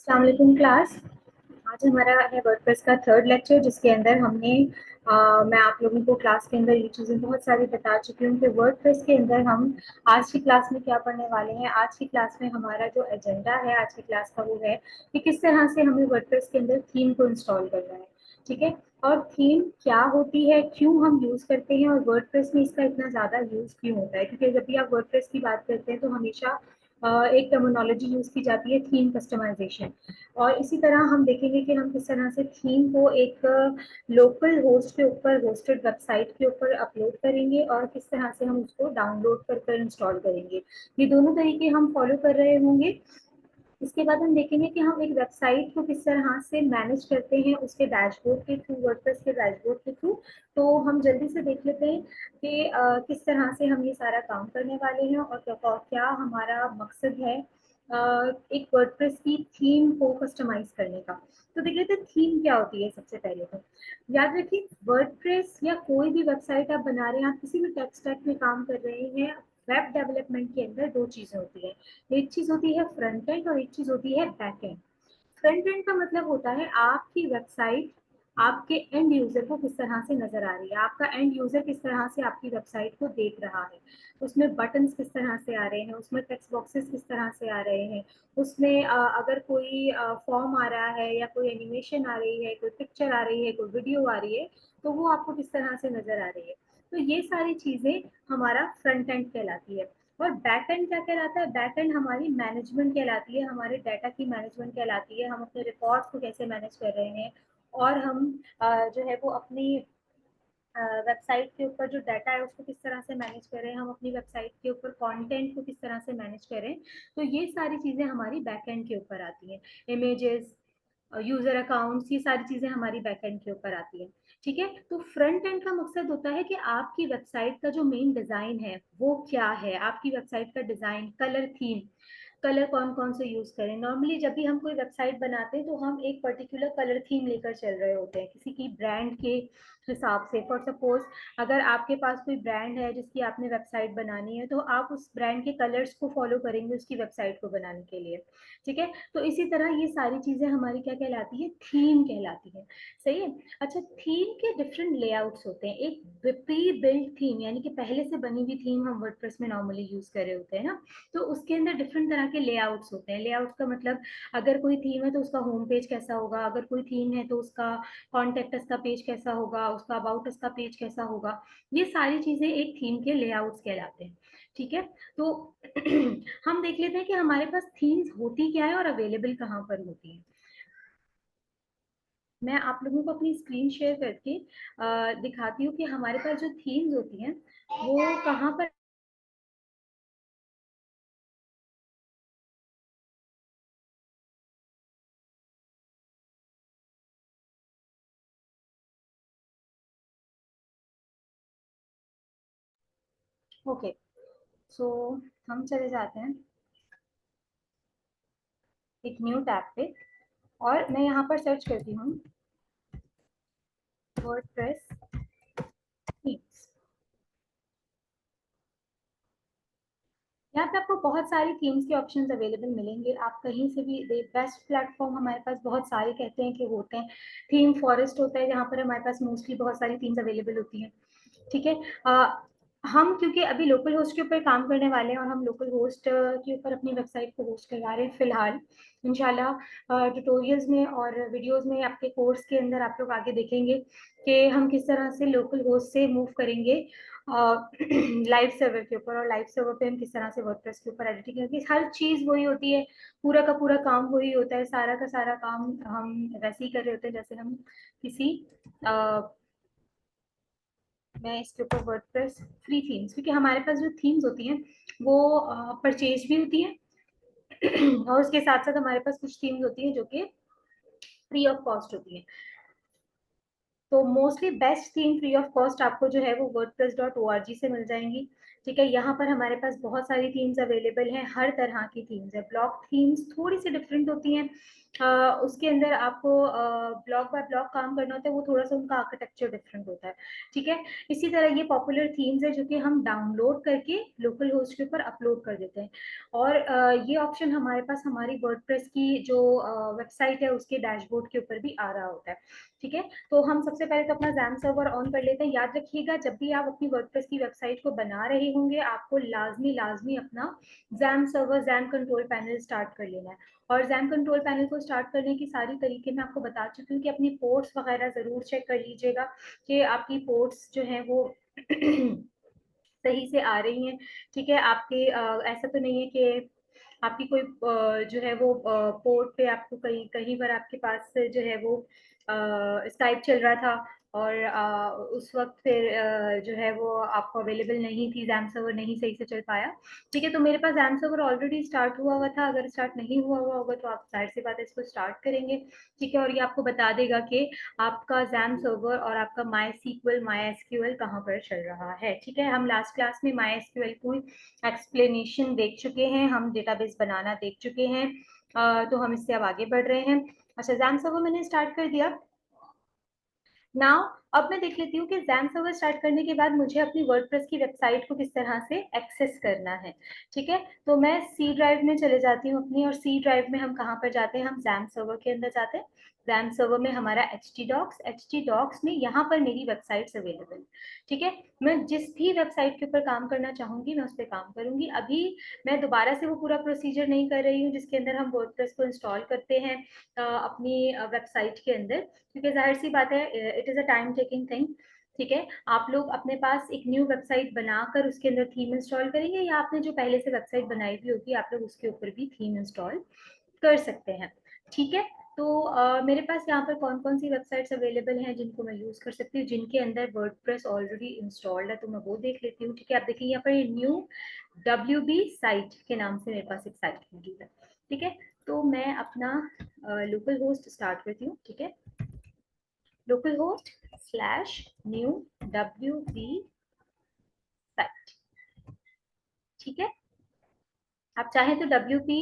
अस्सलाम वालेकुम क्लास। आज हमारा है वर्डप्रेस का थर्ड लेक्चर, जिसके अंदर मैं आप लोगों को क्लास के अंदर ये चीज़ें बहुत सारी बता चुकी हूँ कि वर्डप्रेस के अंदर हम आज की क्लास में क्या पढ़ने वाले हैं। आज की क्लास में हमारा जो एजेंडा है आज की क्लास का वो है कि किस तरह से हमें वर्डप्रेस के अंदर थीम को इंस्टॉल करना है। ठीक है, और थीम क्या होती है, क्यों हम यूज़ करते हैं और वर्डप्रेस में इसका इतना ज़्यादा यूज़ क्यों होता है। क्योंकि जब भी आप वर्डप्रेस की बात करते हैं तो हमेशा एक टर्मिनोलॉजी यूज़ की जाती है, थीम कस्टमाइजेशन। और इसी तरह हम देखेंगे कि हम किस तरह से थीम को एक लोकल होस्ट के ऊपर, होस्टेड वेबसाइट के ऊपर अपलोड करेंगे और किस तरह से हम उसको डाउनलोड कर इंस्टॉल करेंगे। ये दोनों तरीके हम फॉलो कर रहे होंगे। इसके बाद हम देखेंगे कि हम एक वेबसाइट को किस तरह से मैनेज करते हैं उसके डैशबोर्ड के थ्रू, वर्डप्रेस के डैशबोर्ड के थ्रू। तो हम जल्दी से देख लेते हैं कि किस तरह से हम ये सारा काम करने वाले हैं और क्या हमारा मकसद है एक वर्डप्रेस की थीम को कस्टमाइज करने का। तो देख लेते हैं थीम क्या होती है। सबसे पहले तो याद रखिए, वर्डप्रेस या कोई भी वेबसाइट आप बना रहे हैं, आप किसी भी टेक स्टैक में काम कर रहे हैं, वेब डेवलपमेंट के अंदर दो चीजें होती है। एक चीज होती है फ्रंट एंड और एक चीज होती है बैक एंड। फ्रंट एंड का मतलब होता है आपकी वेबसाइट आपके एंड यूजर को किस तरह से नजर आ रही है, आपका एंड यूजर किस तरह से आपकी वेबसाइट को देख रहा है। उसमें बटन्स किस तरह से आ रहे हैं, उसमें टेक्स्ट बॉक्सेस किस तरह से आ रहे हैं, उसमें अगर कोई फॉर्म आ रहा है या कोई एनिमेशन आ रही है, कोई पिक्चर आ रही है, कोई वीडियो आ रही है, तो वो आपको किस तरह से नजर आ रही है। तो ये सारी चीजें हमारा फ्रंट एंड कहलाती है। और बैक एंड क्या कहलाता है? बैक एंड हमारी मैनेजमेंट कहलाती है, हमारे डाटा की मैनेजमेंट कहलाती है। हम अपने रिकॉर्ड्स को कैसे मैनेज कर रहे हैं और हम जो है वो अपनी वेबसाइट के ऊपर जो डाटा है उसको किस तरह से मैनेज करें, हम अपनी वेबसाइट के ऊपर कंटेंट को किस तरह से मैनेज करें। तो ये सारी चीज़ें हमारी बैक एंड के ऊपर आती हैं। इमेजेस, यूजर अकाउंट्स, ये सारी चीजें हमारी बैक एंड के ऊपर आती हैं। ठीक है, तो फ्रंट एंड का मकसद होता है कि आपकी वेबसाइट का जो मेन डिजाइन है वो क्या है, आपकी वेबसाइट का डिजाइन, कलर थीम, कलर कौन कौन से यूज करें। नॉर्मली जब भी हम कोई वेबसाइट बनाते हैं तो हम एक पर्टिकुलर कलर थीम लेकर चल रहे होते हैं किसी की ब्रांड के हिसाब से। फॉर सपोज अगर आपके पास कोई ब्रांड है जिसकी आपने वेबसाइट बनानी है तो आप उस ब्रांड के कलर्स को फॉलो करेंगे उसकी वेबसाइट को बनाने के लिए। ठीक है, तो इसी तरह ये सारी चीजें हमारी क्या कहलाती है? थीम कहलाती है। सही है। अच्छा, थीम के डिफरेंट लेआउट्स होते हैं। एक प्री बिल्ड थीम यानी कि पहले से बनी हुई थीम हम वर्डप्रेस में नॉर्मली यूज कर रहे होते हैं ना, तो उसके अंदर डिफरेंट तरह के लेआउट्स होते हैं। लेआउट्स का मतलब अगर कोई थीम है तो उसका होम पेज कैसा होगा, अगर कोई थीम है तो उसका कॉन्टेक्ट अस का पेज कैसा होगा, उसका अबाउट अस का पेज कैसा होगा। ये सारी चीजें एक थीम के लेआउट्स कहलाते हैं। ठीक है, तो हम देख लेते हैं कि हमारे पास थीम्स होती क्या है और अवेलेबल कहाँ पर होती है। मैं आप लोगों को अपनी स्क्रीन शेयर करके दिखाती हूँ कि हमारे पास जो थीम्स होती हैं वो कहाँ पर। ओके, सो हम चले जाते हैं एक न्यू टैब पे और मैं यहाँ पर सर्च करती हूँ वर्डप्रेस थीम्स। यहाँ पे आपको बहुत सारी थीम्स के ऑप्शंस अवेलेबल मिलेंगे, आप कहीं से भी बेस्ट प्लेटफॉर्म हमारे पास बहुत सारे कहते हैं कि होते हैं। थीम फॉरेस्ट होता है जहाँ पर हमारे पास मोस्टली बहुत सारी थीम्स अवेलेबल होती हैं। ठीक है, हम क्योंकि अभी लोकल होस्ट के ऊपर काम करने वाले हैं और हम लोकल होस्ट के ऊपर अपनी वेबसाइट को होस्ट करवा रहे हैं फिलहाल। इंशाल्लाह ट्यूटोरियल्स में और वीडियोस में आपके कोर्स के अंदर आप लोग आगे देखेंगे कि हम किस तरह से लोकल होस्ट से मूव करेंगे लाइव सर्वर के ऊपर, और लाइव सर्वर पे हम किस तरह से वर्डप्रेस के ऊपर एडिटिंग करेंगे। हर चीज वही होती है, पूरा का पूरा काम वही होता है, सारा का सारा काम हम वैसे ही कर रहे होते हैं जैसे हम किसी मैं इसके ऊपर वर्डप्रेस फ्री थीम्स, क्योंकि हमारे पास जो थीम्स होती हैं वो परचेज भी होती हैं और उसके साथ साथ हमारे पास कुछ थीम्स होती हैं जो कि फ्री ऑफ कॉस्ट होती हैं। तो mostly best theme free of cost आपको जो है वो wordpress.org से मिल जाएंगी। ठीक है, यहाँ पर हमारे पास बहुत सारी थीम्स अवेलेबल हैं, हर तरह की थीम्स है। ब्लॉक थीम्स थोड़ी सी डिफरेंट होती हैं, उसके अंदर आपको ब्लॉक बाय ब्लॉक काम करना होता है, वो थोड़ा सा उनका आर्किटेक्चर डिफरेंट होता है। ठीक है, इसी तरह ये पॉपुलर थीम्स है जो कि हम डाउनलोड करके लोकल होस्ट के ऊपर अपलोड कर देते हैं, और ये ऑप्शन हमारे पास हमारी वर्डप्रेस की जो वेबसाइट है उसके डैशबोर्ड के ऊपर भी आ रहा होता है। ठीक है, तो हम सबसे पहले तो अपना जैम सर्वर ऑन कर लेते हैं। याद रखिएगा, जब भी आप अपनी वर्डप्रेस की वेबसाइट को बना रहे होंगे, आपको लाजमी लाजमी अपना jam server, jam control panel start कर लेना है। और जैम कंट्रोल पैनल को स्टार्ट करने की सारी तरीके मैं आपको बता चुकी हूँ कि अपनी पोर्ट्स वगैरह जरूर चेक कर लीजिएगा कि आपकी पोर्ट्स जो है वो सही से आ रही हैं। ठीक है, आपके ऐसा तो नहीं है कि आपकी कोई जो है वो पोर्ट पे आपको कहीं कहीं पर आपके पास से जो है वो स्काइप चल रहा था, और उस वक्त फिर जो है वो आपको अवेलेबल नहीं थी, जैम सर्वर नहीं सही से चल पाया। ठीक है, तो मेरे पास जैम सर्वर ऑलरेडी स्टार्ट हुआ हुआ था, अगर स्टार्ट नहीं हुआ हुआ होगा तो आप जाहिर सी बात है इसको स्टार्ट करेंगे। ठीक है, और ये आपको बता देगा कि आपका जैम सर्वर और आपका माई सीक्वल, माई एसक्यूएल कहाँ पर चल रहा है। ठीक है, हम लास्ट क्लास में माई एसक्यूएल को एक्सप्लेनेशन देख चुके हैं, हम डेटाबेस बनाना देख चुके हैं, तो हम इससे अब आगे बढ़ रहे हैं। अच्छा, जैम सर्वर मैंने स्टार्ट कर दिया। नाउ अब मैं देख लेती हूँ कि जैम सर्वर स्टार्ट करने के बाद मुझे अपनी वर्डप्रेस की वेबसाइट को किस तरह से एक्सेस करना है। ठीक है, तो मैं सी ड्राइव में चले जाती हूँ अपनी, और सी ड्राइव में हम कहाँ पर जाते हैं, हम जैम सर्वर के अंदर जाते हैं। जैम सर्वर में हमारा एच टी डॉक्स में यहाँ पर मेरी वेबसाइट्स अवेलेबल। ठीक है, मैं जिस भी वेबसाइट के ऊपर काम करना चाहूंगी मैं उस पर काम करूंगी। अभी मैं दोबारा से वो पूरा प्रोसीजर नहीं कर रही हूँ जिसके अंदर हम वर्डप्रेस को इंस्टॉल करते हैं अपनी वेबसाइट के अंदर, क्योंकि जाहिर सी बात है it is a time taking thing. ठीक है, आप लोग अपने पास एक न्यू वेबसाइट बनाकर उसके अंदर थीम इंस्टॉल करेंगे, या आपने जो पहले से वेबसाइट बनाई हुई होगी आप लोग उसके ऊपर भी थीम इंस्टॉल कर सकते हैं। ठीक है, तो मेरे पास यहाँ पर कौन कौन सी वेबसाइट्स अवेलेबल हैं जिनको मैं यूज कर सकती हूँ, जिनके अंदर वर्डप्रेस ऑलरेडी इंस्टॉल्ड है, तो मैं वो देख लेती हूँ। ठीक है, आप देखिए यहाँ पर न्यू WB साइट के नाम से मेरे पास एक साइट मौजूद है। ठीक है, तो मैं अपना लोकल होस्ट स्टार्ट करती हूँ। ठीक है, local host slash new WB site. ठीक है, आप चाहें तो WP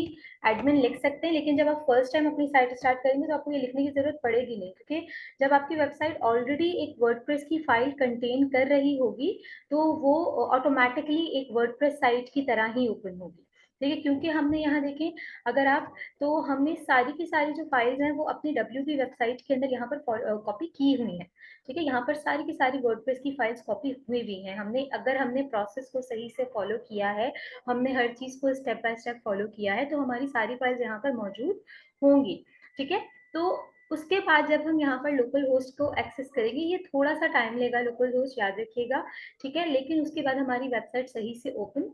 एडमिन लिख सकते हैं, लेकिन जब आप फर्स्ट टाइम अपनी साइट स्टार्ट करेंगे तो आपको ये लिखने की जरूरत पड़ेगी नहीं, क्योंकि जब आपकी वेबसाइट ऑलरेडी एक वर्डप्रेस की फाइल कंटेन कर रही होगी तो वो ऑटोमेटिकली एक वर्डप्रेस साइट की तरह ही ओपन होगी। देखिए, क्योंकि हमने यहाँ देखें, अगर आप, तो हमने सारी की सारी जो फाइल्स हैं वो अपनी WP वेबसाइट के अंदर यहाँ पर कॉपी की हुई है। ठीक है, यहाँ पर सारी की सारी वर्डप्रेस की फाइल्स कॉपी हुई भी हैं। हमने, अगर हमने प्रोसेस को सही से फॉलो किया है, हमने हर चीज को स्टेप बाय स्टेप फॉलो किया है, तो हमारी सारी फाइल्स यहाँ पर मौजूद होंगी। ठीक है, तो उसके बाद जब हम यहाँ पर लोकल होस्ट को एक्सेस करेंगे, ये थोड़ा सा टाइम लेगा लोकल होस्ट, याद रखिएगा। ठीक है, लेकिन उसके बाद हमारी वेबसाइट सही से ओपन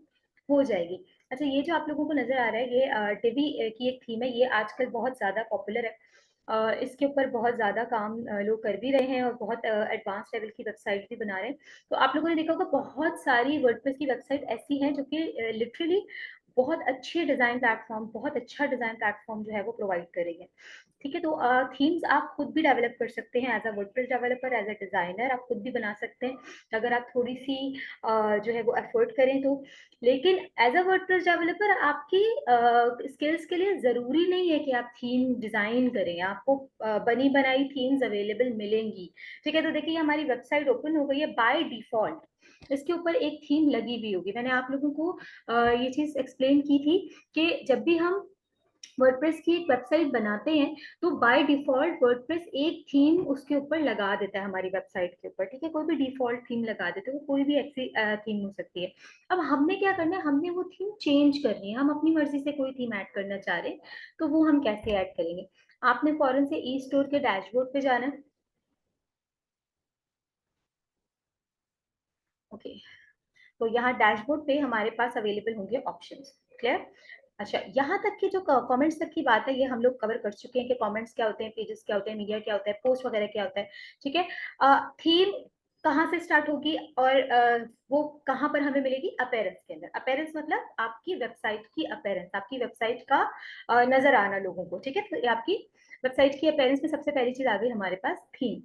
हो जाएगी। अच्छा, ये जो आप लोगों को नजर आ रहा है ये डिवी की एक थीम है, ये आजकल बहुत ज्यादा पॉपुलर है। इसके ऊपर बहुत ज्यादा काम लोग कर भी रहे हैं, और बहुत एडवांस लेवल की वेबसाइट भी बना रहे हैं। तो आप लोगों ने देखा होगा बहुत सारी वर्डप्रेस की वेबसाइट ऐसी हैं जो कि लिटरली बहुत अच्छे डिजाइन प्लेटफॉर्म, बहुत अच्छा डिजाइन प्लेटफॉर्म जो है वो प्रोवाइड करेंगे। ठीक है, तो थीम्स आप खुद भी डेवलप कर सकते हैं as a WordPress developer, as a designer आप खुद भी बना सकते हैं अगर आप थोड़ी सी जो है वो एफर्ट करें तो। लेकिन एज अ वर्डप्रेस डेवलपर आपकी स्किल्स के लिए जरूरी नहीं है कि आप थीम डिजाइन करें, आपको बनी बनाई थीम्स अवेलेबल मिलेंगी। ठीक है, तो देखिए हमारी वेबसाइट ओपन हो गई है बाय डिफॉल्ट, इसके ऊपर एक थीम लगी हुई होगी। मैंने आप लोगों को ये चीज एक्सप्लेन की थी कि जब भी हम वर्डप्रेस की एक वेबसाइट बनाते हैं तो बाय डिफॉल्ट वर्डप्रेस एक थीम उसके ऊपर लगा देता है हमारी वेबसाइट के ऊपर। ठीक है, कोई भी डिफॉल्ट थीम लगा देते हैं, वो कोई भी ऐसी थीम हो सकती है। अब हमने क्या करना है, हमने वो थीम चेंज करनी है, हम अपनी मर्जी से कोई थीम ऐड करना चाह रहे हैं, तो वो हम कैसे ऐड करेंगे। आपने फौरन से ई स्टोर के डैशबोर्ड पे जाना है। ओके, तो यहाँ डैशबोर्ड पे हमारे पास अवेलेबल होंगे ऑप्शंस। क्लियर? अच्छा, यहाँ तक की जो कमेंट्स तक की बात है ये हम लोग कवर कर चुके हैं कि कमेंट्स क्या होते हैं, पेजेस क्या होते हैं, मीडिया क्या होता है, पोस्ट वगैरह क्या होता है। ठीक है, थीम कहाँ से स्टार्ट होगी और वो कहाँ पर हमें मिलेगी, अपेरेंस के अंदर। अपेरेंस मतलब आपकी वेबसाइट की अपेरेंस, आपकी वेबसाइट का नजर आना लोगों को। ठीक है, तो आपकी वेबसाइट की अपेरेंस में सबसे पहली चीज आ गई हमारे पास थीम।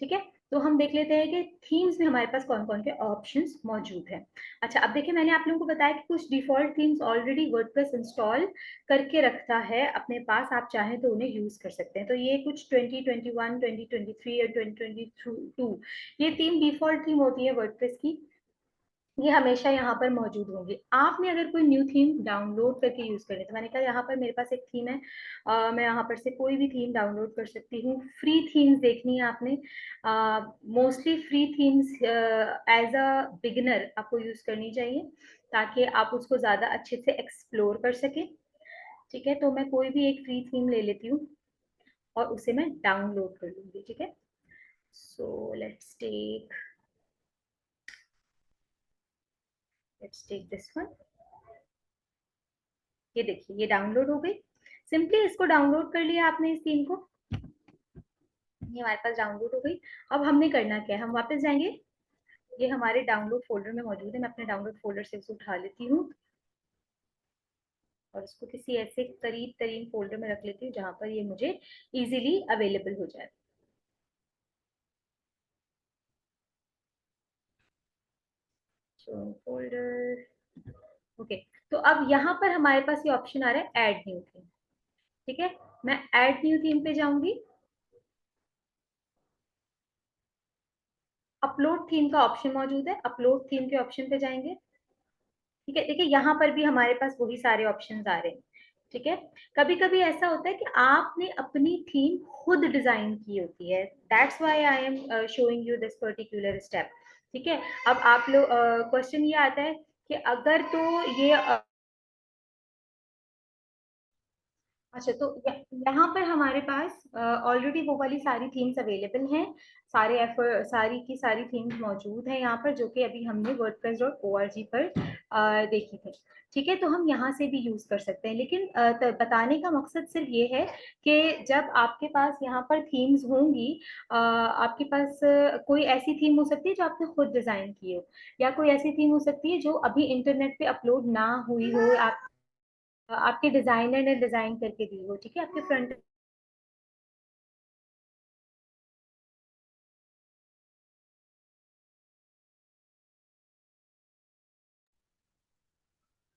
ठीक है, तो हम देख लेते हैं कि थीम्स में हमारे पास कौन कौन से ऑप्शंस मौजूद हैं। अच्छा, अब देखिए मैंने आप लोगों को बताया कि कुछ default themes already WordPress install करके रखता है अपने पास, आप चाहें तो उन्हें यूज कर सकते हैं। तो ये कुछ 2021, 2023 और 2022 ये तीन डिफॉल्ट थीम होती है वर्डप्रेस की, ये हमेशा यहाँ पर मौजूद होंगे। आपने अगर कोई न्यू थीम डाउनलोड करके यूज करनी है, तो मैंने कहा यहाँ पर मेरे पास एक थीम है, मैं यहाँ पर से कोई भी थीम डाउनलोड कर सकती हूँ। फ्री थीम्स देखनी है आपने, mostly free themes as a beginner आपको यूज करनी चाहिए, ताकि आप उसको ज्यादा अच्छे से एक्सप्लोर कर सके। ठीक है, तो मैं कोई भी एक फ्री थीम ले लेती हूँ और उसे मैं डाउनलोड कर लूंगी। ठीक है, so let's take this one. ये देखिए ये डाउनलोड हो गई। सिंपली इसको डाउनलोड कर लिया आपने इस थीम को, ये हमारे पास डाउनलोड हो गई। अब हमने करना क्या है, हम वापस जाएंगे, ये हमारे डाउनलोड फोल्डर में मौजूद है। मैं अपने डाउनलोड फोल्डर से इसे उठा लेती हूँ और इसको किसी ऐसे करीब तरीन फोल्डर में रख लेती हूँ जहां पर ये मुझे इजीली अवेलेबल हो जाए। Folder, okay. तो अब यहाँ पर हमारे पास ये ऑप्शन आ रहा है ऐड न्यू थीम। ठीक है, मैं ऐड न्यू थीम पे जाऊंगी, अपलोड थीम का ऑप्शन मौजूद है, अपलोड थीम के ऑप्शन पे जाएंगे। ठीक है, देखिए यहाँ पर भी हमारे पास वही सारे ऑप्शंस आ रहे हैं। ठीक है, कभी कभी ऐसा होता है कि आपने अपनी थीम खुद डिजाइन की होती है, that's why I am showing you this particular step. ठीक है, अब आप लोग क्वेश्चन ये आता है कि अगर तो ये अच्छा, तो यहाँ पर हमारे पास ऑलरेडी वो वाली सारी थीम्स अवेलेबल हैं, सारे एफर्ट सारी की सारी थीम्स मौजूद हैं यहाँ पर, जो कि अभी हमने wordpress.org पर देखी थी। ठीक है, तो हम यहाँ से भी यूज कर सकते हैं, लेकिन बताने का मकसद सिर्फ ये है कि जब आपके पास यहाँ पर थीम्स होंगी, आपके पास कोई ऐसी थीम हो सकती है जो आपने खुद डिजाइन की हो, या कोई ऐसी थीम हो सकती है जो अभी इंटरनेट पे अपलोड ना हुई हो, आपके डिजाइनर ने डिजाइन करके दी हो। ठीक है, आपके फ्रंट,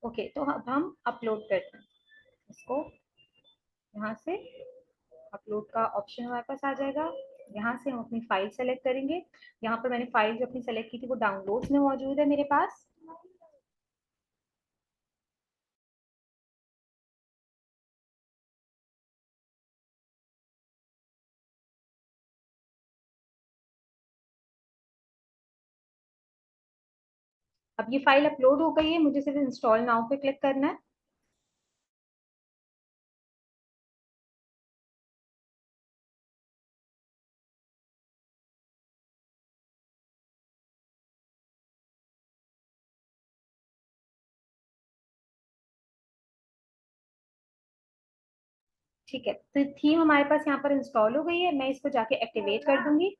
ओके। तो अब हम अपलोड करते हैं इसको, यहाँ से अपलोड का ऑप्शन हमारे पास आ जाएगा। यहाँ से हम अपनी फाइल सेलेक्ट करेंगे, यहाँ पर मैंने फाइल जो अपनी सेलेक्ट की थी वो डाउनलोड्स में मौजूद है मेरे पास। अब ये फाइल अपलोड हो गई है, मुझे सिर्फ इंस्टॉल नाउ पे क्लिक करना है। ठीक है, तो थीम हमारे पास यहाँ पर इंस्टॉल हो गई है, मैं इसको जाके एक्टिवेट कर दूंगी।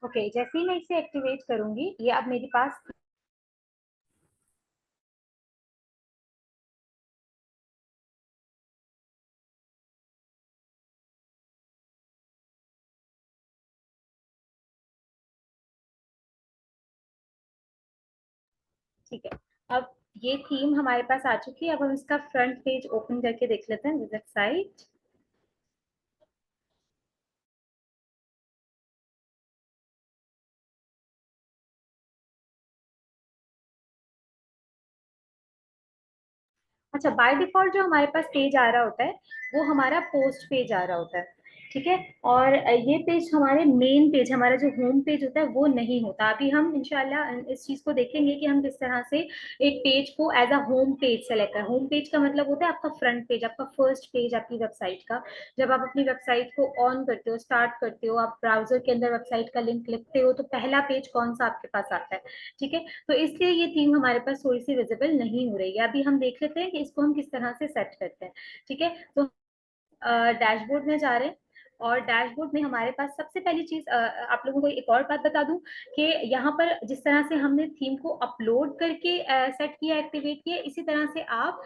ओके, जैसे ही मैं इसे एक्टिवेट करूंगी, ये अब मेरे पास, ठीक है, अब ये थीम हमारे पास आ चुकी है। अब हम इसका फ्रंट पेज ओपन करके देख लेते हैं, विजिट साइट। अच्छा, बाय डिफॉल्ट जो हमारे पास पेज आ रहा होता है वो हमारा पोस्ट पेज आ रहा होता है। ठीक है, और ये पेज हमारे मेन पेज, हमारा जो होम पेज होता है वो नहीं होता। अभी हम इंशाल्लाह इस चीज को देखेंगे कि हम किस तरह से एक पेज को as a home page select करें। होम पेज का मतलब होता है आपका फ्रंट पेज, आपका फर्स्ट पेज आपकी वेबसाइट का। जब आप अपनी वेबसाइट को ऑन करते हो, स्टार्ट करते हो, आप ब्राउजर के अंदर वेबसाइट का लिंक लिखते हो, तो पहला पेज कौन सा आपके पास आता है। ठीक है, तो इसलिए ये थीम हमारे पास थोड़ी सी विजिबल नहीं हो रही है। अभी हम देख लेते हैं कि इसको हम किस तरह से सेट करते हैं। ठीक है, तो डैशबोर्ड में जा रहे हैं, और डैशबोर्ड में हमारे पास सबसे पहली चीज, आप लोगों को एक और बात बता दूं कि यहाँ पर जिस तरह से हमने थीम को अपलोड करके सेट किया, एक्टिवेट किया, इसी तरह से आप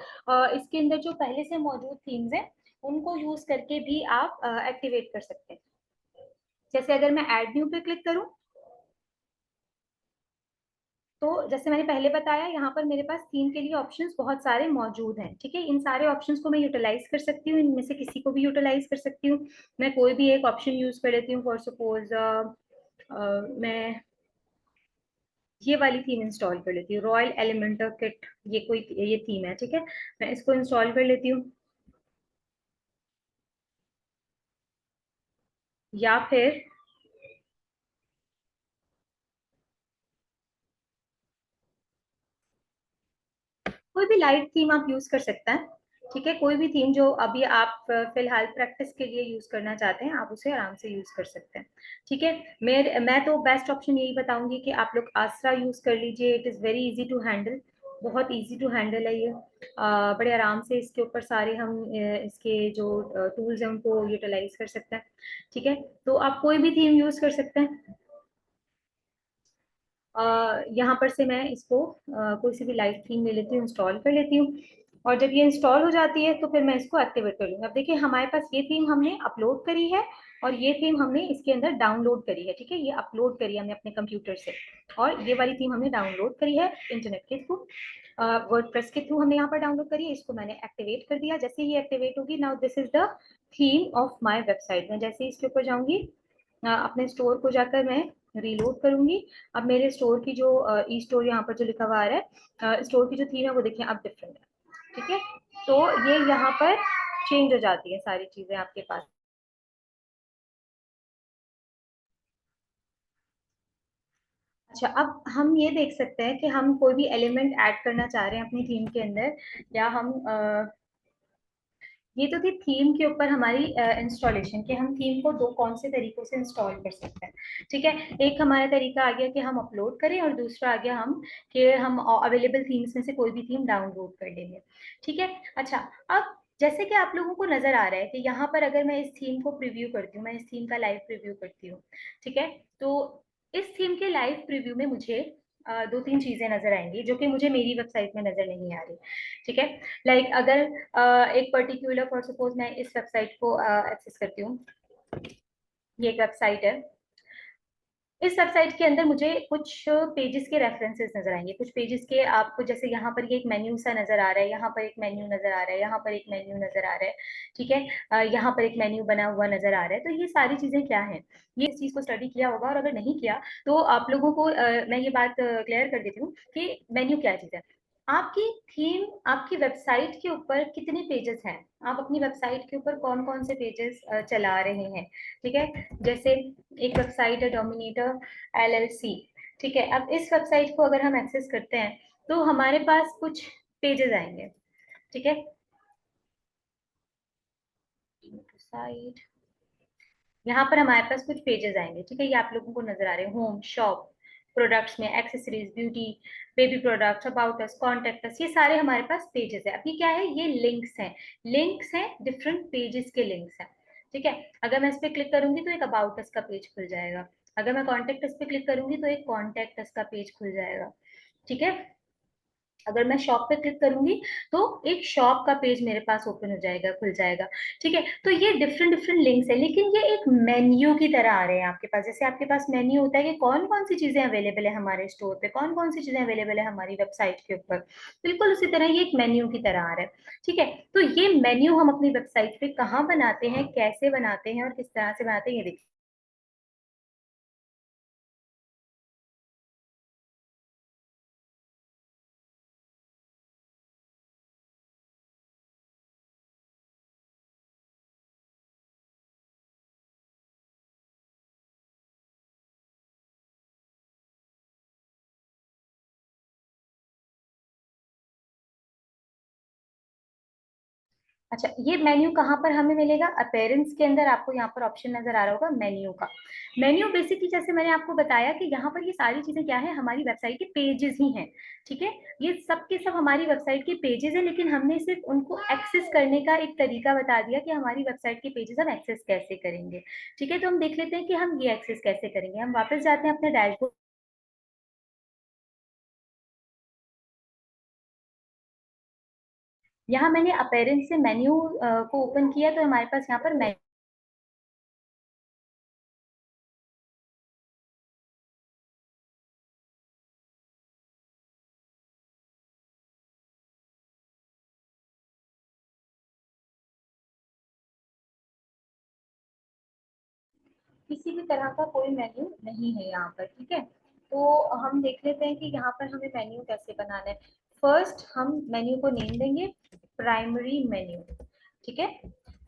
इसके अंदर जो पहले से मौजूद थीम्स हैं उनको यूज करके भी आप एक्टिवेट कर सकते हैं। जैसे अगर मैं ऐड न्यू पे क्लिक करूं, तो जैसे मैंने पहले बताया, यहाँ पर मेरे पास थीम के लिए ऑप्शंस बहुत सारे मौजूद हैं। ठीक है, इन सारे ऑप्शंस को मैं यूटिलाइज कर सकती हूँ, इनमें से किसी को भी यूटिलाइज कर सकती हूँ। मैं कोई भी एक ऑप्शन यूज कर लेती हूँ। फॉर सपोज मैं ये वाली थीम इंस्टॉल कर लेती हूँ, रॉयल एलिमेंटर किट, ये थीम है। ठीक है, मैं इसको इंस्टॉल कर लेती हूँ। या फिर कोई भी लाइट थीम आप यूज कर सकते हैं। ठीक है, कोई भी थीम जो अभी आप फिलहाल प्रैक्टिस के लिए यूज करना चाहते हैं, आप उसे आराम से यूज कर सकते हैं। ठीक है, मैं तो बेस्ट ऑप्शन यही बताऊंगी कि आप लोग आसरा यूज कर लीजिए। It is very easy to handle, बहुत इजी टू हैंडल है ये। बड़े आराम से इसके ऊपर सारे हम इसके जो टूल्स हैं उनको यूटिलाइज कर सकते हैं। ठीक है, तो आप कोई भी थीम यूज कर सकते हैं। यहाँ पर से मैं इसको कोई सी भी लाइट थीम ले लेती हूँ, इंस्टॉल कर लेती हूँ। और जब ये इंस्टॉल हो जाती है तो फिर मैं इसको एक्टिवेट कर लूंगी। अब देखिए हमारे पास ये थीम हमने अपलोड करी है, और ये थीम हमने इसके अंदर डाउनलोड करी है। ठीक है, ये अपलोड करी है हमने अपने कंप्यूटर से, और ये वाली थीम हमने डाउनलोड करी है इंटरनेट के थ्रू, वर्डप्रेस के थ्रू हमने यहाँ पर डाउनलोड करी है। इसको मैंने एक्टिवेट कर दिया। जैसे ही एक्टिवेट होगी, now this is the theme of my website. मैं जैसे ही इसके ऊपर जाऊंगी, अपने स्टोर को जाकर मैं रीलोड करूंगी। अब मेरे स्टोर की जो ई स्टोर यहाँ पर जो लिखा हुआ आ रहा है, स्टोर की जो थीम है वो देखिए अब डिफरेंट है। ठीक है, तो ये यहाँ पर चेंज हो जाती है सारी चीजें आपके पास। अच्छा, अब हम ये देख सकते हैं कि हम कोई भी एलिमेंट ऐड करना चाह रहे हैं अपनी थीम के अंदर, या हम ये तो थी थीम के ऊपर हमारी इंस्टॉलेशन, कि हम थीम को दो कौन से तरीकों से इंस्टॉल कर सकते हैं। ठीक है, एक हमारा तरीका आ गया कि हम अपलोड करें, और दूसरा आ गया हम अवेलेबल थीम्स में से कोई भी थीम डाउनलोड कर लेंगे। ठीक है, अच्छा, अब जैसे कि आप लोगों को नजर आ रहा है कि यहाँ पर अगर मैं इस थीम को प्रीव्यू करती हूँ, मैं इस थीम का लाइव प्रीव्यू करती हूँ। ठीक है, तो इस थीम के लाइव प्रीव्यू में मुझे दो तीन चीजें नजर आएंगी जो कि मुझे मेरी वेबसाइट में नजर नहीं आ रही। ठीक है, लाइक अगर एक पर्टिकुलर, फॉर सपोज मैं इस वेबसाइट को एक्सेस करती हूँ, ये एक वेबसाइट है। इस वेबसाइट के अंदर मुझे कुछ पेजेस के रेफरेंसेस नजर आएंगे, कुछ पेजेस के आपको, जैसे यहाँ पर ये एक मेन्यू सा नजर आ रहा है, यहाँ पर एक मेन्यू नजर आ रहा है, यहाँ पर एक मेन्यू नजर आ रहा है। ठीक है, यहाँ पर एक मेन्यू बना हुआ नजर आ रहा है। तो ये सारी चीजें क्या है, ये इस चीज को स्टडी किया होगा, और अगर नहीं किया तो आप लोगों को मैं ये बात क्लियर कर देती हूँ कि मेन्यू क्या चीज है। आपकी थीम, आपकी वेबसाइट के ऊपर कितने पेजेस हैं, आप अपनी वेबसाइट के ऊपर कौन कौन से पेजेस चला रहे हैं। ठीक है, जैसे एक वेबसाइट है डोमिनेटर LLC। ठीक है, अब इस वेबसाइट को अगर हम एक्सेस करते हैं तो हमारे पास कुछ पेजेस आएंगे। ठीक है, साइट, यहाँ पर हमारे पास कुछ पेजेस आएंगे। ठीक है, ये आप लोगों को नजर आ रहे हैं, होम, शॉप, प्रोडक्ट्स में accessories, beauty, baby products, about us, contact us, ये सारे हमारे पास पेजेस है। अब ये क्या है, ये लिंक्स हैं, लिंक्स हैं, डिफरेंट पेजेस के लिंक्स हैं। ठीक है, अगर मैं इस पे क्लिक करूंगी तो एक अबाउट अस का पेज खुल जाएगा। अगर मैं कॉन्टेक्ट अस पे क्लिक करूंगी तो एक कॉन्टेक्ट अस का पेज खुल जाएगा। ठीक है, अगर मैं शॉप पे क्लिक करूंगी तो एक शॉप का पेज मेरे पास ओपन हो जाएगा, खुल जाएगा। ठीक है, तो ये डिफरेंट डिफरेंट लिंक्स है, लेकिन ये एक मेन्यू की तरह आ रहे हैं आपके पास। जैसे आपके पास मेन्यू होता है कि कौन कौन सी चीजें अवेलेबल है हमारे स्टोर पे, कौन कौन सी चीजें अवेलेबल है हमारी वेबसाइट के ऊपर, बिल्कुल उसी तरह ये एक मेन्यू की तरह आ रहा है। ठीक है, तो ये मेन्यू हम अपनी वेबसाइट पे कहाँ बनाते हैं, कैसे बनाते हैं और किस तरह से बनाते हैं, ये देखिए। अच्छा, ये मेन्यू कहाँ पर हमें मिलेगा? अपीयरेंस के अंदर आपको यहाँ पर ऑप्शन नजर आ रहा होगा मेन्यू का। मेन्यू बेसिकली जैसे मैंने आपको बताया कि यहाँ पर ये सारी चीजें क्या है, हमारी वेबसाइट के पेजेस ही हैं। ठीक है, ये सब के सब हमारी वेबसाइट के पेजेस हैं, लेकिन हमने सिर्फ उनको एक्सेस करने का एक तरीका बता दिया कि हमारी वेबसाइट के पेजेस हम एक्सेस कैसे करेंगे। ठीक है, तो हम देख लेते हैं कि हम ये एक्सेस कैसे करेंगे। हम वापस जाते हैं अपने डैशबोर्ड। यहाँ मैंने अपीयरेंस से मेन्यू को ओपन किया, तो हमारे पास यहाँ पर किसी भी तरह का कोई मेन्यू नहीं है यहाँ पर। ठीक है, तो हम देख लेते हैं कि यहाँ पर हमें मेन्यू कैसे बनाना है। फर्स्ट हम मेन्यू को नेम देंगे प्राइमरी मेन्यू। ठीक है,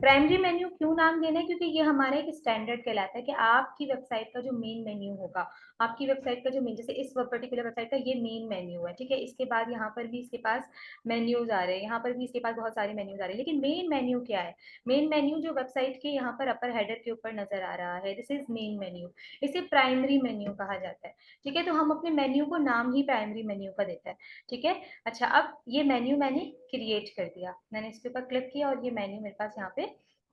प्राइमरी मेन्यू क्यों नाम देना है? क्योंकि ये हमारा एक स्टैंडर्ड कहलाता है कि आपकी वेबसाइट का जो मेन मेन्यू होगा, आपकी वेबसाइट का जो मेन, जैसे इस पर्टिकुलर वेबसाइट का ये मेन मेन्यू है। ठीक है, इसके बाद यहाँ पर भी इसके पास मेन्यूज आ रहे हैं, यहाँ पर भी इसके पास बहुत सारे मेन्यूज आ रहे हैं, लेकिन मेन मेन्यू क्या है? मेन मेन्यू जो वेबसाइट के यहाँ पर अपर हेडर के ऊपर नजर आ रहा है, दिस इज मेन मेन्यू। इसे प्राइमरी मेन्यू कहा जाता है। ठीक है, तो हम अपने मेन्यू को नाम ही प्राइमरी मेन्यू का देता है। ठीक है, अच्छा, अब ये मेन्यू मैंने क्रिएट कर दिया, मैंने इसके ऊपर क्लिक किया और ये मेन्यू मेरे पास यहाँ पे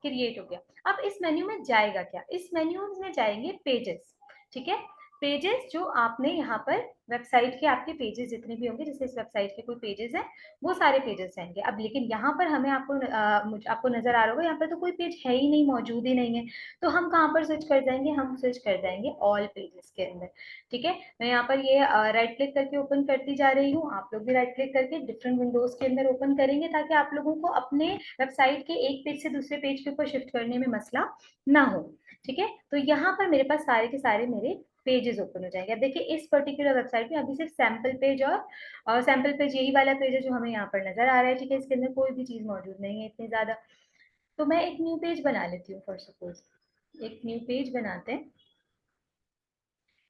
क्रिएट हो गया। अब इस मेन्यू में जाएगा क्या? इस मेन्यू में जाएंगे पेजेस। ठीक है, पेजेस जो आपने यहाँ पर वेबसाइट के, आपके पेजेस जितने भी होंगे, जैसे इस वेबसाइट के कोई पेजेस हैं, वो सारे पेजेस आएंगे। अब लेकिन यहाँ पर हमें आपको नजर आ रहा होगा, यहाँ पर तो कोई पेज है ही नहीं, मौजूद ही नहीं है। तो हम कहाँ पर स्विच कर जाएंगे? हम स्विच कर जाएंगे ऑल पेजेस के अंदर। ठीक है, मैं यहाँ पर ये राइट क्लिक करके ओपन करती जा रही हूँ, आप लोग भी राइट क्लिक करके डिफरेंट विंडोज के अंदर ओपन करेंगे, ताकि आप लोगों को अपने वेबसाइट के एक पेज से दूसरे पेज के ऊपर शिफ्ट करने में मसला ना हो। ठीक है, तो यहाँ पर मेरे पास सारे के सारे मेरे पेजेस ओपन हो जाएंगे। अब देखिए, इस पर्टिकुलर वेबसाइट में अभी सिर्फ सैंपल पेज और सैंपल पेज यही वाला पेज है जो हमें यहाँ पर नजर आ रहा है। ठीक है, इसके अंदर कोई भी चीज मौजूद नहीं है इतनी ज्यादा। तो मैं एक न्यू पेज बना लेती हूँ फॉर सपोज, एक न्यू पेज बनाते हैं।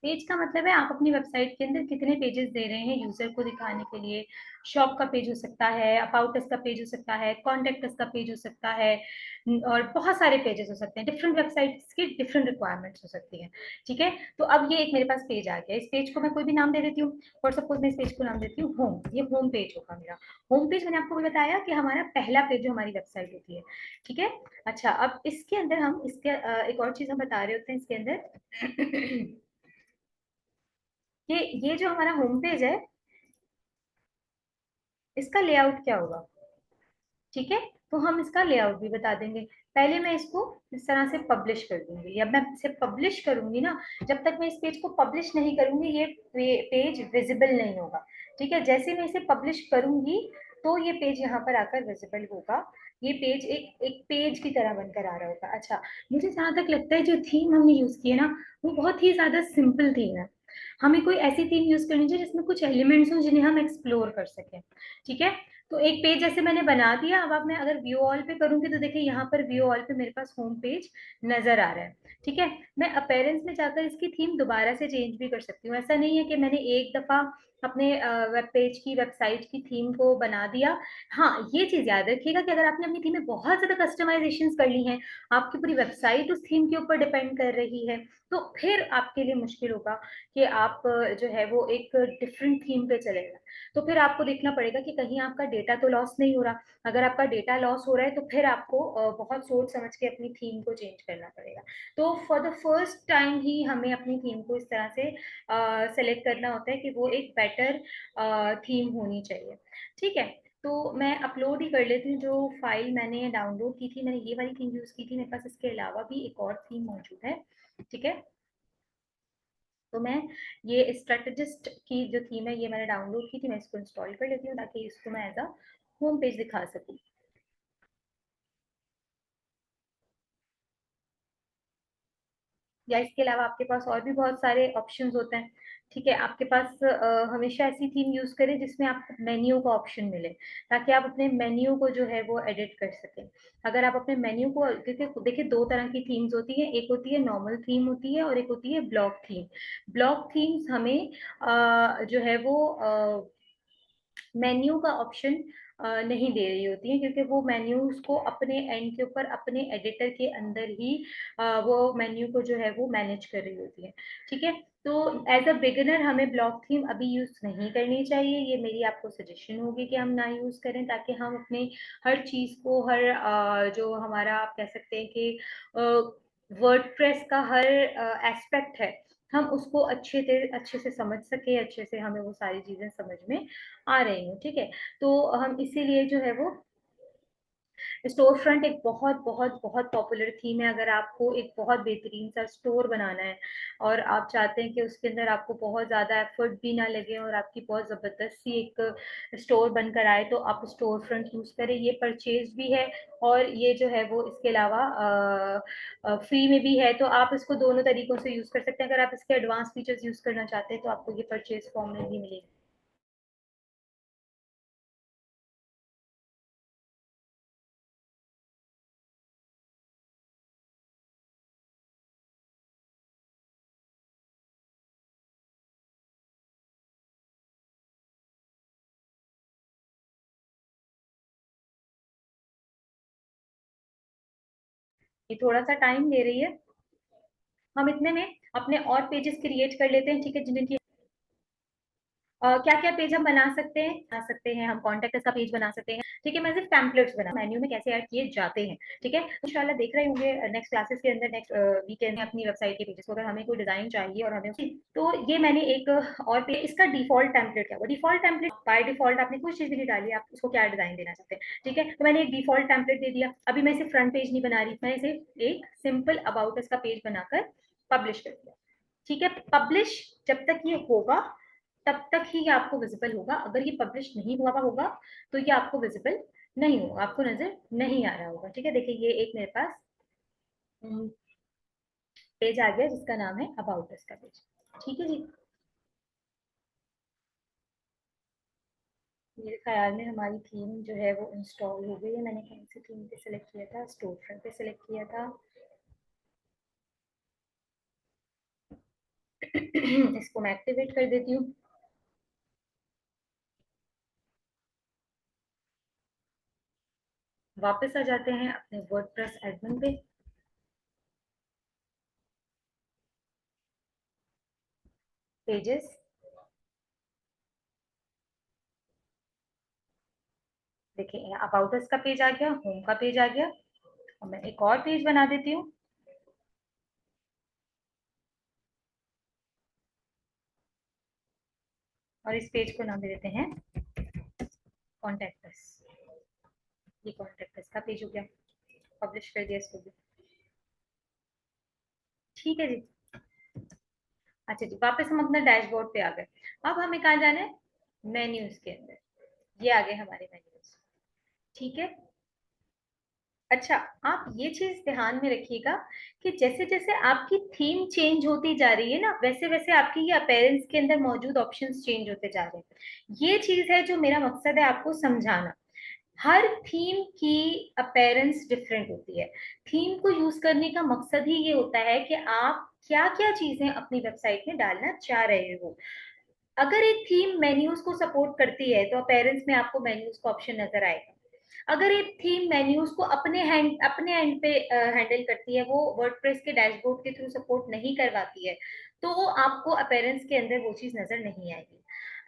पेज का मतलब है आप अपनी वेबसाइट के अंदर कितने पेजेस दे रहे हैं यूजर को दिखाने के लिए। शॉप का पेज हो सकता है, अबाउट अस का पेज हो सकता है, कॉन्टेक्ट अस का पेज हो सकता है, और बहुत सारे पेजेस हो सकते हैं। डिफरेंट वेबसाइट्स की डिफरेंट रिक्वायरमेंट्स हो सकती हैं। ठीक है, तो अब ये एक मेरे पास पेज आ गया, इस पेज को मैं कोई भी नाम दे देती हूँ। फॉर सपोज मैं इस पेज को नाम देती हूँ होम। ये होम पेज होगा मेरा। होम पेज मैंने आपको बताया कि हमारा पहला पेज जो हमारी वेबसाइट होती है। ठीक है, अच्छा, अब इसके अंदर हम इसके एक और चीज हम बता रहे होते हैं इसके अंदर ये जो हमारा होम पेज है, इसका लेआउट क्या होगा? ठीक है, तो हम इसका लेआउट भी बता देंगे। पहले मैं इसको इस तरह से पब्लिश कर दूंगी, या मैं इसे पब्लिश करूंगी ना, जब तक मैं इस पेज को पब्लिश नहीं करूंगी ये पेज विजिबल नहीं होगा। ठीक है, जैसे मैं इसे पब्लिश करूंगी तो ये पेज यहाँ पर आकर विजिबल होगा। ये पेज एक एक पेज की तरह बनकर आ रहा होगा। अच्छा, मुझे जहां तक लगता है जो थीम हमने यूज की है ना, वो बहुत ही ज्यादा सिंपल थीम है। हमें कोई ऐसी थीम यूज करनी चाहिए जिसमें कुछ एलिमेंट्स हो जिन्हें हम एक्सप्लोर कर सकें। ठीक है, तो एक पेज जैसे मैंने बना दिया। अब मैं अगर व्यू ऑल पे करूंगी तो देखिए यहाँ पर व्यू ऑल पे मेरे पास होम पेज नजर आ रहा है। ठीक है, मैं अपीयरेंस में जाकर इसकी थीम दोबारा से चेंज भी कर सकती हूँ। ऐसा नहीं है कि मैंने एक दफा अपने वेब पेज की, वेबसाइट की थीम को बना दिया। हाँ, ये चीज याद रखिएगा कि अगर आपने अपनी थीम में बहुत ज्यादा कस्टमाइजेशन कर ली हैं, आपकी पूरी वेबसाइट उस थीम के ऊपर डिपेंड कर रही है, तो फिर आपके लिए मुश्किल होगा कि आप जो है वो एक डिफरेंट थीम पे चले जाए। तो फिर आपको देखना पड़ेगा कि कहीं आपका डेटा तो लॉस नहीं हो रहा। अगर आपका डेटा लॉस हो रहा है तो फिर आपको बहुत सोच समझ के अपनी थीम को चेंज करना पड़ेगा। तो फॉर द फर्स्ट टाइम ही हमें अपनी थीम को इस तरह से सेलेक्ट करना होता है कि वो एक बेटर थीम होनी चाहिए। ठीक है, तो मैं अपलोड ही कर लेती हूँ जो फाइल मैंने डाउनलोड की थी। मैंने ये वाली थीम यूज की थी, मेरे पास इसके अलावा भी एक और थीम मौजूद है। ठीक है, तो मैं ये स्ट्रेटेजिस्ट की जो थीम है ये मैंने डाउनलोड की थी, मैं इसको इंस्टॉल कर लेती हूँ ताकि इसको मैं एज अ होम पेज दिखा सकूँ। या इसके अलावा आपके पास और भी बहुत सारे ऑप्शंस होते हैं। ठीक है, आपके पास हमेशा ऐसी थीम यूज करें जिसमें आपको मेन्यू का ऑप्शन मिले, ताकि आप अपने मेन्यू को जो है वो एडिट कर सकें। अगर आप अपने मेन्यू को, देखिए देखिए दो तरह की थीम्स होती है, एक होती है नॉर्मल थीम होती है और एक होती है ब्लॉक थीम। ब्लॉक थीम्स हमें जो है वो मेन्यू का ऑप्शन नहीं दे रही होती है, क्योंकि वो मेन्यूज को अपने एंड के ऊपर अपने एडिटर के अंदर ही वो मेन्यू को जो है वो मैनेज कर रही होती है। ठीक है, तो एज अ बिगिनर हमें ब्लॉक थीम अभी यूज नहीं करनी चाहिए, ये मेरी आपको सजेशन होगी कि हम ना यूज करें, ताकि हम अपने हर चीज को, हर जो हमारा आप कह सकते हैं कि वर्डप्रेस का हर एस्पेक्ट है, हम उसको अच्छे से समझ सके, अच्छे से हमें वो सारी चीजें समझ में आ रही हूँ। ठीक है, तो हम इसीलिए जो है वो स्टोर फ्रंट एक बहुत बहुत बहुत पॉपुलर थीम है। अगर आपको एक बहुत बेहतरीन सा स्टोर बनाना है और आप चाहते हैं कि उसके अंदर आपको बहुत ज़्यादा एफर्ट भी ना लगे और आपकी बहुत ज़बरदस्त सी एक स्टोर बनकर आए, तो आप स्टोर फ्रंट यूज़ करें। ये परचेज भी है और ये जो है वो इसके अलावा फ्री में भी है, तो आप इसको दोनों तरीकों से यूज़ कर सकते हैं। अगर आप इसके एडवांस फीचर्स यूज़ करना चाहते हैं तो आपको ये परचेज फॉर्म में भी मिलेगी। ये थोड़ा सा टाइम ले रही है, हम इतने में अपने और पेजेस क्रिएट कर लेते हैं। ठीक है, जिनकी क्या क्या पेज हम बना सकते हैं हम कॉन्टेक्ट का पेज बना सकते हैं। ठीक है, मैं सिर्फ टेम्पलेट्स बना मेन्यू में कैसे ऐड किए जाते हैं। ठीक है, इंशाल्लाह देख रहे होंगे नेक्स्ट क्लासेस के अंदर, नेक्स्ट वीकेंड में अपनी वेबसाइट के पेजेस को, अगर हमें कोई डिजाइन चाहिए और हमें तो ये मैंने एक और पे इसका डिफॉल्ट टेम्पलेट क्या हुआ, डिफॉल्ट टेम्पलेट बाय डिफॉल्ट आपने कुछ चीज भी नहीं डाली, आप उसको क्या डिजाइन देना चाहते हैं। ठीक है, तो मैंने एक डिफॉल्ट टेम्पलेट दे दिया। अभी मैं इसे फ्रंट पेज नहीं बना रही, मैं इसे एक सिंपल अबाउट अस का पेज बनाकर पब्लिश कर दिया। ठीक है, पब्लिश जब तक ये होगा तब तक ही ये आपको विजिबल होगा। अगर ये पब्लिश नहीं हुआ होगा तो ये आपको विजिबल नहीं होगा, आपको नजर नहीं आ रहा होगा। ठीक है, देखिए ये एक मेरे पास पेज आ गया जिसका नाम है अबाउट अस का पेज। ठीक है जी, मेरे ख्याल में हमारी थीम जो है वो इंस्टॉल हो गई है। मैंने कौन सी थीम पे सिलेक्ट किया था, स्टोर फ्रंट पे सिलेक्ट किया था। इसको मैं एक्टिवेट कर देती हूँ। वापस आ जाते हैं अपने वर्डप्रेस एडमिन पे। पेजेस, देखिए अबाउट अस का पेज आ गया, होम का पेज आ गया, और मैं एक और पेज बना देती हूँ और इस पेज को नाम दे देते हैं कॉन्टेक्ट अस। ये कॉन्टेक्ट अस का पेज हो गया, पब्लिश कर दिया इसको भी। ठीक है जी। अच्छा जी, वापस हम अपना डैशबोर्ड पे आ गए। अब हमें कहाँ जाना है, मेन्यूज के अंदर। ये आ गए हमारे मेन्यूज। ठीक है, अच्छा, आप ये चीज ध्यान में रखिएगा कि जैसे जैसे आपकी थीम चेंज होती जा रही है ना, वैसे वैसे आपकी ये अपीयरेंस के अंदर मौजूद ऑप्शंस चेंज होते जा रहे हैं। ये चीज है जो मेरा मकसद है आपको समझाना। हर थीम की अपीयरेंस डिफरेंट होती है। थीम को यूज करने का मकसद ही ये होता है कि आप क्या क्या चीजें अपनी वेबसाइट में डालना चाह रहे हो। अगर एक थीम मेन्यूज को सपोर्ट करती है तो अपीयरेंस में आपको मेन्यूज का ऑप्शन नजर आएगा। अगर एक थीम मेन्यूज को अपने एंड पे हैंडल करती है, वो वर्डप्रेस के डैशबोर्ड के थ्रू सपोर्ट नहीं करवाती है, तो वो आपको अपीयरेंस के अंदर वो चीज नजर नहीं आएगी।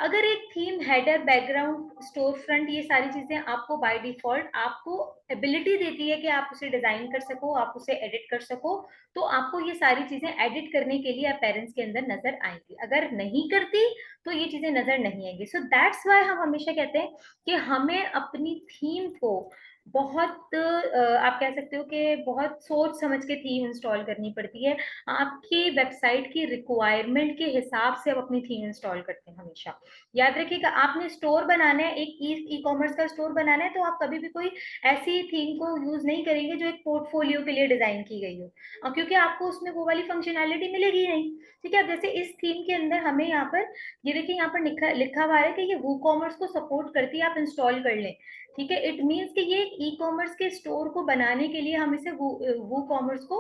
अगर एक theme header, background, store front, ये सारी चीजें आपको बाय डिफॉल्ट आपको एबिलिटी देती है कि आप उसे डिजाइन कर सको, आप उसे एडिट कर सको, तो आपको ये सारी चीजें एडिट करने के लिए अपीयरेंस के अंदर नजर आएंगी। अगर नहीं करती तो ये चीजें नजर नहीं आएंगी। सो दैट्स वाई हम हमेशा कहते हैं कि हमें अपनी थीम को बहुत आप कह सकते हो कि बहुत सोच समझ के थीम इंस्टॉल करनी पड़ती है। आपकी वेबसाइट की रिक्वायरमेंट के हिसाब से आप अपनी थीम इंस्टॉल करते हैं हमेशा। याद रखिएगा, आपने स्टोर बनाना है, एक ई कॉमर्स का स्टोर बनाना है, तो आप कभी भी कोई ऐसी थीम को यूज नहीं करेंगे जो एक पोर्टफोलियो के लिए डिजाइन की गई हो, क्योंकि आपको उसमें वो वाली फंक्शनैलिटी मिलेगी नहीं। ठीक है, अब जैसे इस थीम के अंदर हमें यहाँ पर ये देखिए, यहाँ पर लिखा लिखा हुआ है कि ये वू कॉमर्स को सपोर्ट करती है, आप इंस्टॉल कर लें। ठीक है, इट मीन्स कि ये ई कॉमर्स के स्टोर को बनाने के लिए हम इसे वू कॉमर्स को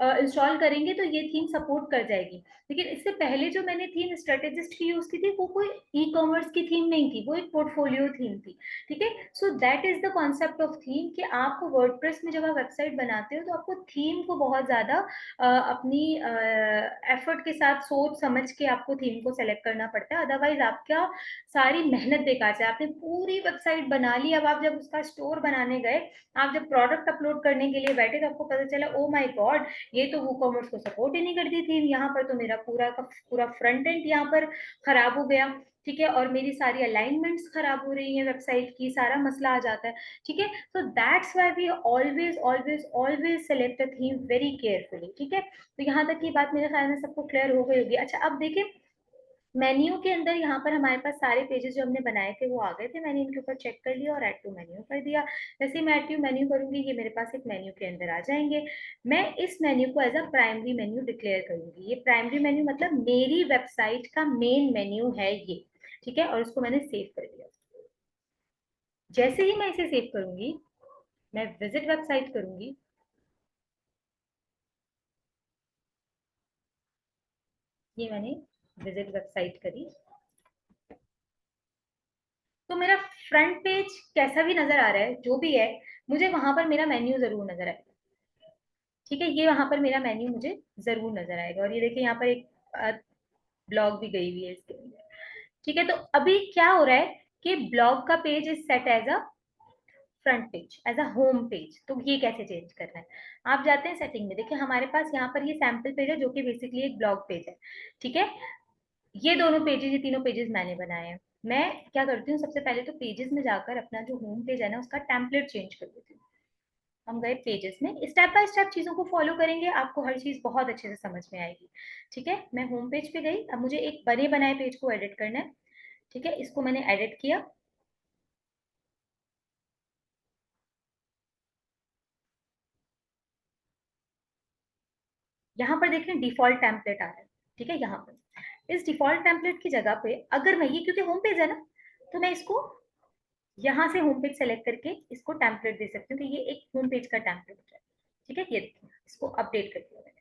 इंस्टॉल करेंगे तो ये थीम सपोर्ट कर जाएगी। लेकिन इससे पहले जो मैंने थीम स्ट्रेटेजिस्ट की यूज की थी वो कोई ई कॉमर्स की थीम नहीं थी, वो एक पोर्टफोलियो थीम थी। ठीक है, so that is the concept of theme कि आपको वर्डप्रेस में जब आप वेबसाइट बनाते हो तो आपको थीम को बहुत ज्यादा अपनी एफर्ट के साथ सोच समझ के आपको थीम को सेलेक्ट करना पड़ता है, अदरवाइज आपका सारी मेहनत बेकार से, आपने पूरी वेबसाइट बना ली, अब आप जब उसका स्टोर बनाने गए, आप जब प्रोडक्ट अपलोड करने के लिए बैठे तो आपको पता चला ओ माय गॉड, ये तो वो कॉमर्स को सपोर्ट ही नहीं करती थी, यहाँ पर तो मेरा पूरा का पूरा फ्रंट एंड यहाँ पर खराब हो गया। ठीक है, और मेरी सारी अलाइनमेंट्स खराब हो रही है वेबसाइट की, सारा मसला आ जाता है। ठीक है, तो that's why we always always always select a theme very carefully. ठीक है, तो यहाँ तक की बात मेरे ख्याल में सबको क्लियर हो गई होगी। अच्छा, अब देखिए मेन्यू के अंदर यहाँ पर हमारे पास सारे पेजेस जो हमने बनाए थे वो आ गए थे, मैंने इनके ऊपर चेक कर लिया और ऐड टू मेन्यू कर दिया। जैसे ही मैं ऐड टू मेन्यू करूंगी ये मेरे पास एक मेन्यू के अंदर आ जाएंगे। मैं इस मेन्यू को as a primary menu declare करूंगी। ये प्राइमरी मेन्यू मतलब मेरी वेबसाइट का मेन मेन्यू है ये। ठीक है, और इसको मैंने सेव कर दिया। जैसे ही मैं इसे सेव करूंगी मैं विजिट वेबसाइट करूंगी। ये मैंने विजिट वेबसाइट करी तो मेरा फ्रंट पेज कैसा भी नजर आ रहा है जो भी है, मुझे वहां पर मेरा मेन्यू जरूर नजर आएगा। ठीक है, ये वहां पर मेरा मेन्यू मुझे जरूर नजर आएगा। और ये देखिए यहाँ पर एक ब्लॉग भी गई हुई है इसके अंदर। ठीक है, तो अभी क्या हो रहा है कि ब्लॉग का page is set as a front page, as a home page. तो ये कैसे चेंज करना है, आप जाते हैं सेटिंग में, देखिए हमारे पास यहाँ पर ये सैम्पल पेज है जो कि बेसिकली एक ब्लॉग पेज है। ठीक है, ये दोनों पेजेस, ये तीनों पेजेस मैंने बनाए हैं। मैं क्या करती हूँ, सबसे पहले तो पेजेस में जाकर अपना जो होम पेज है ना उसका टेम्पलेट चेंज कर देती हूँ। हम गए पेजेस में, स्टेप बाय स्टेप चीजों को फॉलो करेंगे आपको हर चीज बहुत अच्छे से समझ में आएगी। ठीक है, मैं होम पेज पे गई, अब मुझे एक बने बनाए पेज को एडिट करना है। ठीक है, इसको मैंने एडिट किया। यहाँ पर देखें डिफॉल्ट टेम्पलेट आ रहा है। ठीक है, यहाँ पर इस डिफॉल्ट टेम्पलेट की जगह पे अगर मैं ये, क्योंकि होम पेज है ना, तो मैं इसको यहाँ से होम पेज सेलेक्ट करके इसको टेम्पलेट दे सकती हूँ कि ये एक होम पेज का टेम्पलेट है। ठीक है, ये देखिए इसको अपडेट कर दिया मैंने,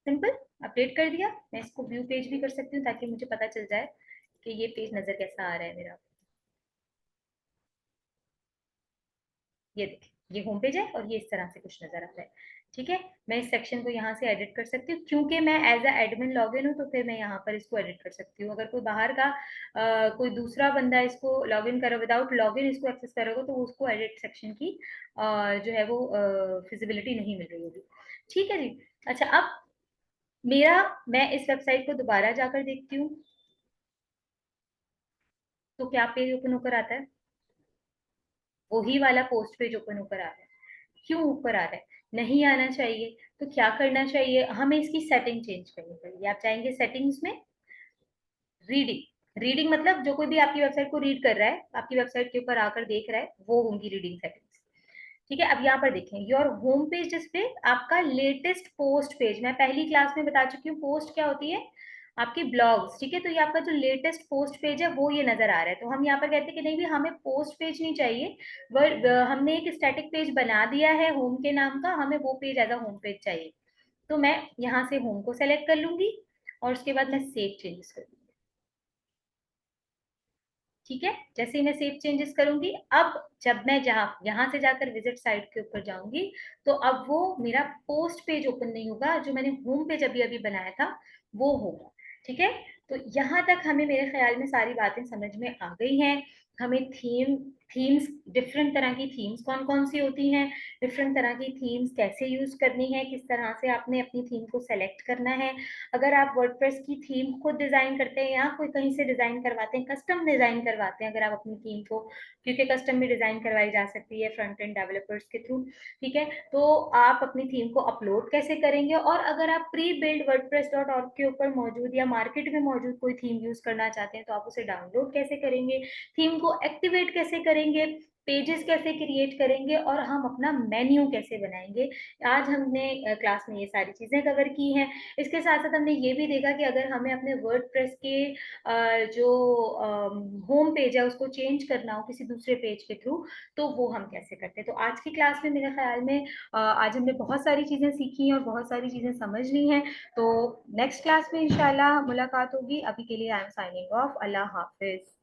सिंपल अपडेट कर दिया। मैं इसको व्यू पेज भी कर सकती हूँ ताकि मुझे पता चल जाए कि ये पेज नजर कैसा आ रहा है मेरा। ये देखिए ये होम पेज है और ये इस तरह से कुछ नजर आ रहा है। ठीक है, मैं इस सेक्शन को यहाँ से एडिट कर सकती हूँ, क्योंकि मैं as a admin log in हूँ तो फिर मैं यहाँ पर इसको एडिट कर सकती हूँ। अगर कोई बाहर का कोई दूसरा बंदा इसको लॉग इन करो, विदाउट लॉग इन इसको एक्सेस करोगे तो उसको एडिट सेक्शन की जो है वो फिजिबिलिटी नहीं मिल रही होगी। ठीक है जी। अच्छा, अब मेरा, मैं इस वेबसाइट को दोबारा जाकर देखती हूँ तो क्या पेज ओपन होकर आता है, वही वाला पोस्ट पेज ओपन होकर आ रहा है। क्यों ऊपर आ रहा है, नहीं आना चाहिए। तो क्या करना चाहिए, हमें इसकी सेटिंग चेंज करनी पड़ेगी। आप चाहेंगे सेटिंग्स में, रीडिंग, रीडिंग मतलब जो कोई भी आपकी वेबसाइट को रीड कर रहा है, आपकी वेबसाइट के ऊपर आकर देख रहा है, वो होंगी रीडिंग सेटिंग्स। ठीक है, अब यहाँ पर देखें योर होम पेज डिस्प्ले, आपका लेटेस्ट पोस्ट पेज, मैं पहली क्लास में बता चुकी हूँ पोस्ट क्या होती है, आपकी ब्लॉग्स। ठीक है, तो ये आपका जो लेटेस्ट पोस्ट पेज है वो ये नजर आ रहा है। तो हम यहाँ पर कहते हैं कि नहीं भी हमें पोस्ट पेज नहीं चाहिए, हमने एक स्टैटिक पेज बना दिया है होम के नाम का, हमें वो page as a home page चाहिए। तो मैं यहाँ से होम को सेलेक्ट कर लूंगी और उसके बाद मैं सेव चेंजेस कर लूंगी। ठीक है, जैसे ही मैं सेव चेंजेस करूंगी, अब जब मैं जहाँ यहाँ से जाकर विजिट साइट के ऊपर जाऊंगी तो अब वो मेरा पोस्ट पेज ओपन नहीं होगा, जो मैंने होम पेज अभी अभी बनाया था वो होगा। ठीक है, तो यहाँ तक हमें मेरे ख्याल में सारी बातें समझ में आ गई हैं। हमें थीम्स, डिफरेंट तरह की थीम्स कौन कौन सी होती हैं, डिफरेंट तरह की थीम्स कैसे यूज करनी है, किस तरह से आपने अपनी थीम को सेलेक्ट करना है। अगर आप वर्डप्रेस की थीम खुद डिजाइन करते हैं या कोई कहीं से डिजाइन करवाते हैं, कस्टम डिजाइन करवाते हैं अगर आप अपनी थीम को, क्योंकि कस्टम में डिजाइन करवाई जा सकती है फ्रंट एंड डेवलपर्स के थ्रू। ठीक है, तो आप अपनी थीम को अपलोड कैसे करेंगे, और अगर आप pre build WordPress dot org के ऊपर मौजूद या मार्केट में मौजूद कोई थीम यूज करना चाहते हैं तो आप उसे डाउनलोड कैसे करेंगे, थीम को एक्टिवेट कैसे करेंगे, पेजेस कैसे क्रिएट करेंगे और हम अपना मेन्यू कैसे बनाएंगे। आज हमने क्लास में ये सारी चीजें कवर की हैं। इसके साथ साथ हमने ये भी देखा कि अगर हमें अपने वर्डप्रेस के जो होम पेज है उसको चेंज करना हो किसी दूसरे पेज के थ्रू, तो वो हम कैसे करते हैं। तो आज की क्लास में मेरे ख्याल में आज हमने बहुत सारी चीजें सीखी हैं और बहुत सारी चीजें समझ ली हैं। तो नेक्स्ट क्लास में इंशाल्लाह मुलाकात होगी। अभी के लिए I am signing off. Allah Hafiz.